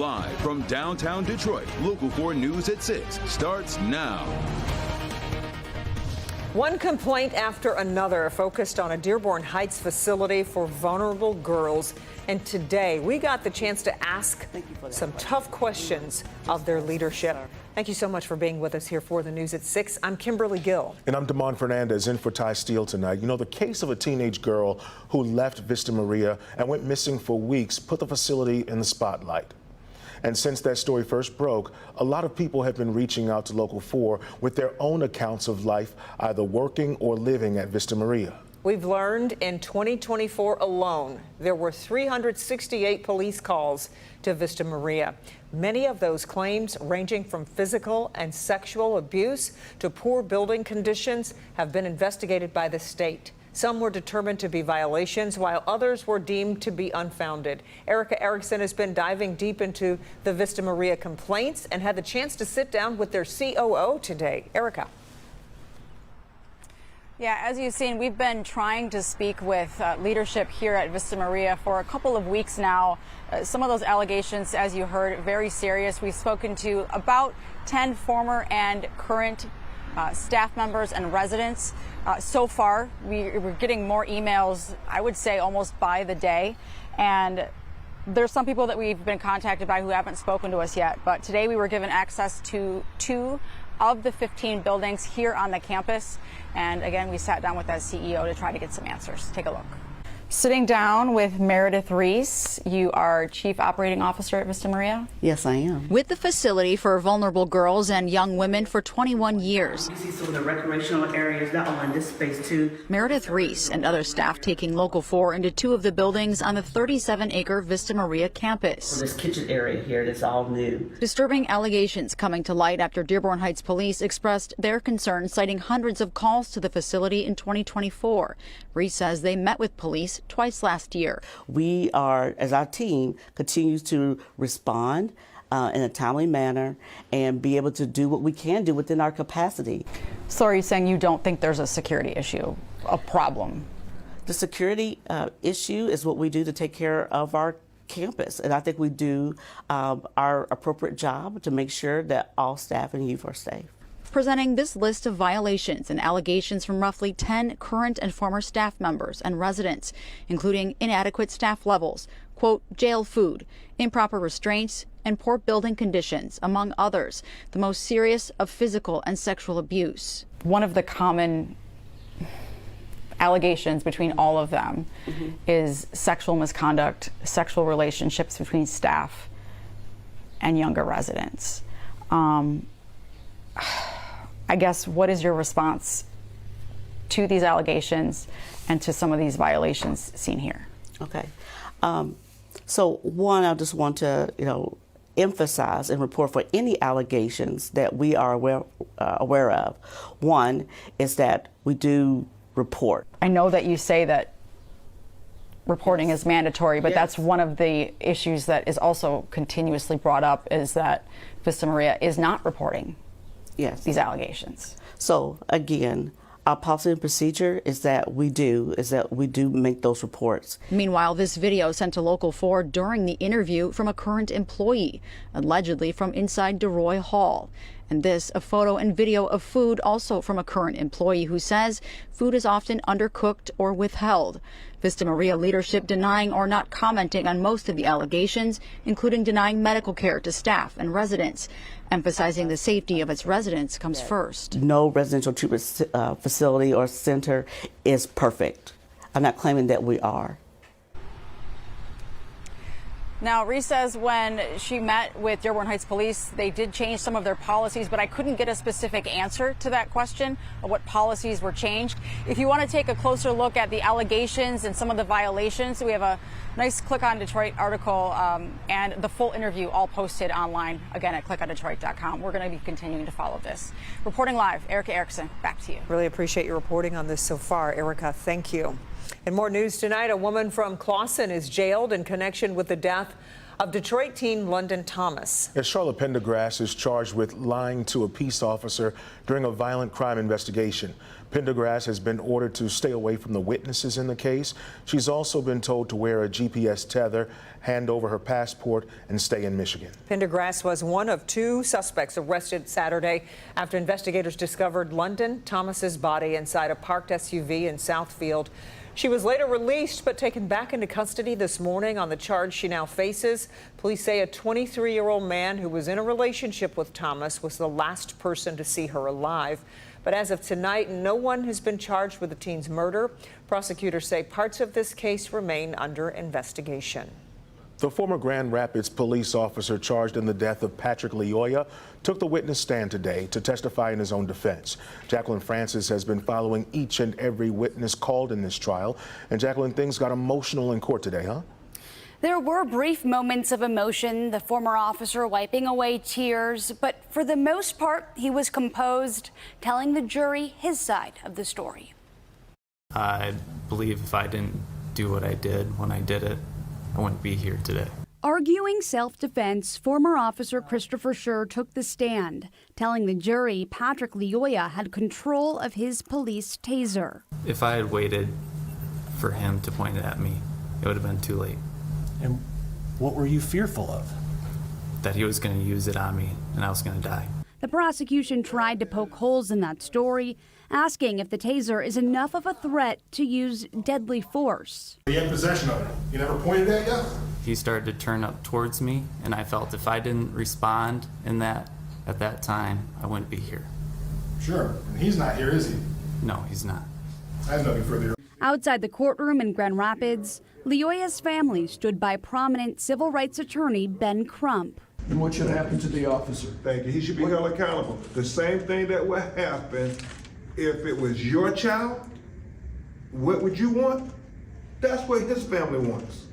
Live from downtown Detroit, Local 4 News at 6 starts now. One complaint after another focused on a Dearborn Heights facility for vulnerable girls. And today we got the chance to ask some tough questions of their leadership. Thank you so much for being with us here for the News at 6. I'm Kimberly Gill. And I'm Damon Fernandez in for Ty Steele tonight. You know, the case of a teenage girl who left Vista Maria and went missing for weeks put the facility in the spotlight. And since that story first broke, a lot of people have been reaching out to Local 4 with their own accounts of life, either working or living at Vista Maria. We've learned in 2024 alone, there were 368 police calls to Vista Maria. Many of those claims, ranging from physical and sexual abuse to poor building conditions, have been investigated by the state. Some were determined to be violations, while others were deemed to be unfounded. Erica Erickson has been diving deep into the Vista Maria complaints and had the chance to sit down with their COO today. Erica. Yeah, as you've seen, we've been trying to speak with leadership here at Vista Maria for a couple of weeks now. Some of those allegations, as you heard, very serious. We've spoken to about 10 former and current staff members and residents. So far, we're getting more emails, I would say almost by the day. And there's some people that we've been contacted by who haven't spoken to us yet. But today we were given access to 2 of the 15 buildings here on the campus. And again, we sat down with that CEO to try to get some answers. Take a look. Sitting down with Meredith Reese. You are Chief Operating Officer at Vista Maria? Yes, I am. With the facility for vulnerable girls and young women for 21 years. You see some of the recreational areas, not only in this space too. Meredith Reese and other staff taking Local 4 into 2 of the buildings on the 37-acre Vista Maria campus. This kitchen area here that's all new. Disturbing allegations coming to light after Dearborn Heights police expressed their concern, citing hundreds of calls to the facility in 2024. Reese says they met with police twice last year. We are, as our team, continues to respond in a timely manner and be able to do what we can do within our capacity. So are you saying you don't think there's a security issue, a problem? The security issue is what we do to take care of our campus, and I think we do our appropriate job to make sure that all staff and youth are safe. Presenting this list of violations and allegations from roughly 10 current and former staff members and residents, including inadequate staff levels, quote, jail food, improper restraints, and poor building conditions, among others, the most serious of physical and sexual abuse. One of the common allegations between all of them is sexual misconduct, sexual relationships between staff and younger residents. I guess, what is your response to these allegations and to some of these violations seen here? Okay. So one, I just want to, emphasize and report for any allegations that we are aware of. One is that we do report. I know that you say that reporting is mandatory, but that's one of the issues that is also continuously brought up, is that Vista Maria is not reporting these allegations. So again, our policy and procedure is that we do make those reports. Meanwhile, this video sent to Local 4 during the interview from a current employee, allegedly from inside DeRoy Hall. And this, a photo and video of food also from a current employee who says food is often undercooked or withheld. Vista Maria leadership denying or not commenting on most of the allegations, including denying medical care to staff and residents, emphasizing the safety of its residents comes first. No residential treatment facility or center is perfect. I'm not claiming that we are. Now, Reese says when she met with Dearborn Heights Police, they did change some of their policies, but I couldn't get a specific answer to that question of what policies were changed. If you want to take a closer look at the allegations and some of the violations, we have a nice Click on Detroit article and the full interview all posted online, again, at clickondetroit.com. We're going to be continuing to follow this. Reporting live, Erica Erickson, back to you. Really appreciate your reporting on this so far, Erica. Thank you. In more news tonight, a woman from Clawson is jailed in connection with the death of Detroit teen London Thomas. As Charlotte Pendergrass is charged with lying to a peace officer during a violent crime investigation. Pendergrass has been ordered to stay away from the witnesses in the case. She's also been told to wear a GPS tether, hand over her passport, and stay in Michigan. Pendergrass was one of 2 suspects arrested Saturday after investigators discovered London Thomas's body inside a parked SUV in Southfield. She was later released but taken back into custody this morning on the charge she now faces. Police say a 23-year-old man who was in a relationship with Thomas was the last person to see her alive. But as of tonight, no one has been charged with the teen's murder. Prosecutors say parts of this case remain under investigation. The former Grand Rapids police officer charged in the death of Patrick Lyoya took the witness stand today to testify in his own defense. Jacqueline Francis has been following each and every witness called in this trial. And Jacqueline, things got emotional in court today, huh? There were brief moments of emotion, the former officer wiping away tears, but for the most part, he was composed, telling the jury his side of the story. I believe if I didn't do what I did when I did it, I wouldn't be here today. Arguing self-defense, former officer Christopher Scher took the stand, telling the jury Patrick Lyoya had control of his police taser. If I had waited for him to point it at me, it would have been too late. And what were you fearful of? That he was going to use it on me and I was going to die. The prosecution tried to poke holes in that story, asking if the taser is enough of a threat to use deadly force. You had possession of it. You never pointed at you? He started to turn up towards me, and I felt if I didn't respond at that time, I wouldn't be here. Sure. And he's not here, is he? No, he's not. I have nothing further. Outside the courtroom in Grand Rapids, Lyoya's family stood by prominent civil rights attorney Ben Crump. And what should happen to the officer? Thank you. He should be held accountable. The same thing that would happen if it was your child. What would you want? That's what his family wants.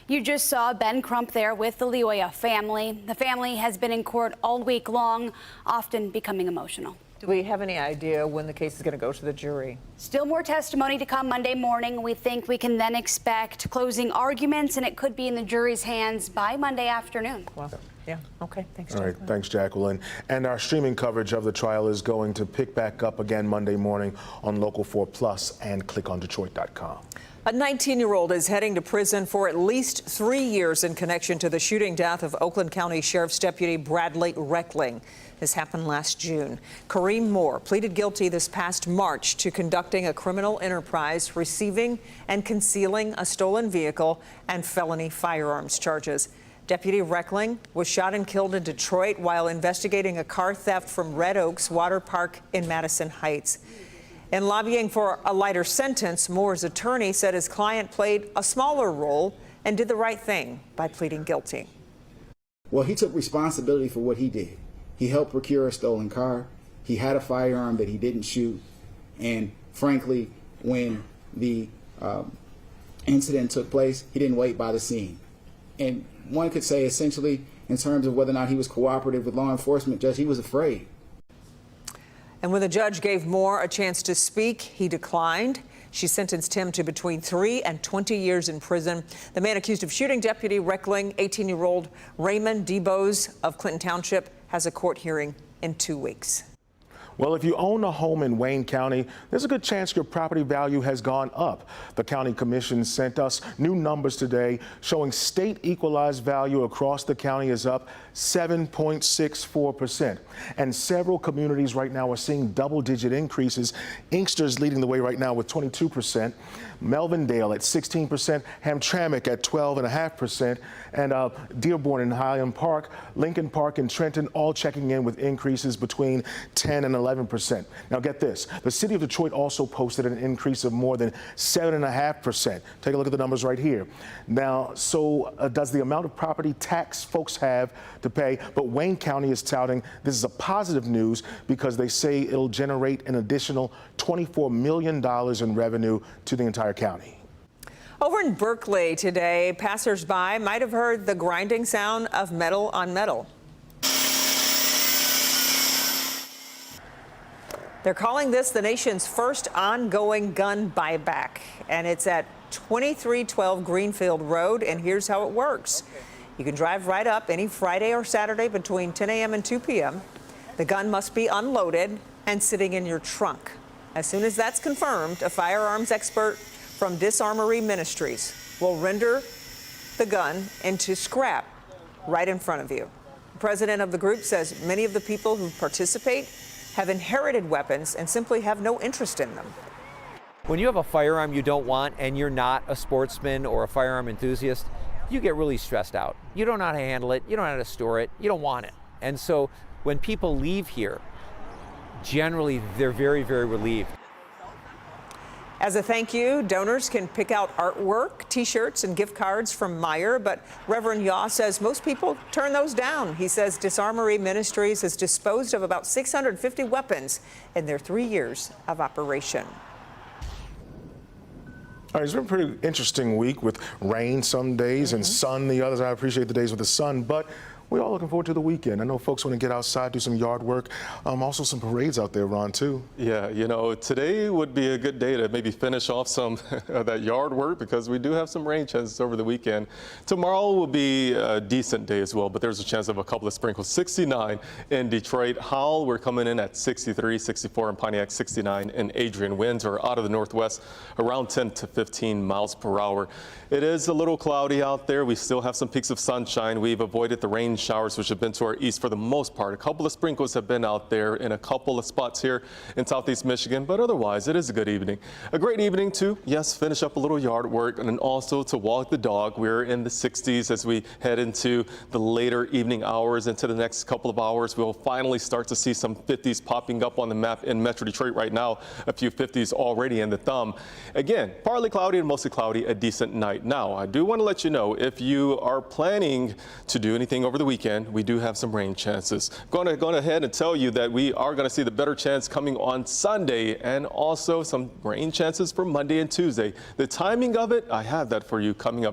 You just saw Ben Crump there with the Lyoya family. The family has been in court all week long, often becoming emotional. Do we have any idea when the case is going to go to the jury? Still more testimony to come Monday morning. We think we can then expect closing arguments, and it could be in the jury's hands by Monday afternoon. Well, yeah, okay, thanks, All right, thanks, Jacqueline. And our streaming coverage of the trial is going to pick back up again Monday morning on Local 4 Plus and clickondetroit.com. A 19-year-old is heading to prison for at least 3 years in connection to the shooting death of Oakland County Sheriff's Deputy Bradley Reckling. This happened last June. Kareem Moore pleaded guilty this past March to conducting a criminal enterprise, receiving and concealing a stolen vehicle, and felony firearms charges. Deputy Reckling was shot and killed in Detroit while investigating a car theft from Red Oaks Water Park in Madison Heights. In lobbying for a lighter sentence, Moore's attorney said his client played a smaller role and did the right thing by pleading guilty. Well, he took responsibility for what he did. He helped procure a stolen car. He had a firearm that he didn't shoot. And frankly, when the incident took place, he didn't wait by the scene. And one could say essentially, in terms of whether or not he was cooperative with law enforcement, Judge, he was afraid. And when the judge gave Moore a chance to speak, he declined. She sentenced him to between 3 and 20 years in prison. The man accused of shooting Deputy Reckling, 18-year-old Raymond DeBose of Clinton Township, has a court hearing in 2 weeks. Well, if you own a home in Wayne County, there's a good chance your property value has gone up. The County Commission sent us new numbers today showing state equalized value across the county is up 7.64%. And several communities right now are seeing double-digit increases. Inkster's leading the way right now with 22%, Melvindale at 16%, Hamtramck at 12.5%, and Dearborn and Highland Park, Lincoln Park and Trenton all checking in with increases between 10 and 11%. Now get this, the city of Detroit also posted an increase of more than 7.5%. Take a look at the numbers right here. Now, so does the amount of property tax folks have to pay, but Wayne County is touting this is a positive news because they say it'll generate an additional $24 million in revenue to the entire county. Over in Berkeley today, passersby might have heard the grinding sound of metal on metal. They're calling this the nation's first ongoing gun buyback, and it's at 2312 Greenfield Road, and here's how it works. You can drive right up any Friday or Saturday between 10 a.m. and 2 p.m. The gun must be unloaded and sitting in your trunk. As soon as that's confirmed, a firearms expert from Disarmory Ministries will render the gun into scrap right in front of you. The president of the group says many of the people who participate have inherited weapons and simply have no interest in them. When you have a firearm you don't want and you're not a sportsman or a firearm enthusiast, you get really stressed out. You don't know how to handle it, you don't know how to store it, you don't want it. And so when people leave here, generally they're very, very relieved. As a thank you, donors can pick out artwork, T-shirts, and gift cards from Meijer, but Reverend Yaw says most people turn those down. He says Disarmory Ministries has disposed of about 650 weapons in their 3 years of operation. All right, it's been a pretty interesting week with rain some days and sun the others. I appreciate the days with the sun, but we're all looking forward to the weekend. I know folks want to get outside, do some yard work. Also some parades out there, Ron, too. Yeah, you know, today would be a good day to maybe finish off some of that yard work because we do have some rain chances over the weekend. Tomorrow will be a decent day as well, but there's a chance of a couple of sprinkles. 69 in Detroit. Howell, we're coming in at 63, 64 in Pontiac, 69 in Adrian. Winds are out of the northwest around 10 to 15 miles per hour. It is a little cloudy out there. We still have some peaks of sunshine. We've avoided the rain showers which have been to our east for the most part. A couple of sprinkles have been out there in a couple of spots here in southeast Michigan, but otherwise it is a good evening. A great evening to, yes, finish up a little yard work and then also to walk the dog. We're in the 60s as we head into the later evening hours. Into the next couple of hours, we'll finally start to see some 50s popping up on the map in Metro Detroit right now. A few 50s already in the thumb. Again, partly cloudy and mostly cloudy, a decent night. Now, I do want to let you know if you are planning to do anything over the weekend, we do have some rain chances. Going ahead and tell you that we are going to see the better chance coming on Sunday and also some rain chances for Monday and Tuesday. The timing of it, I have that for you coming up.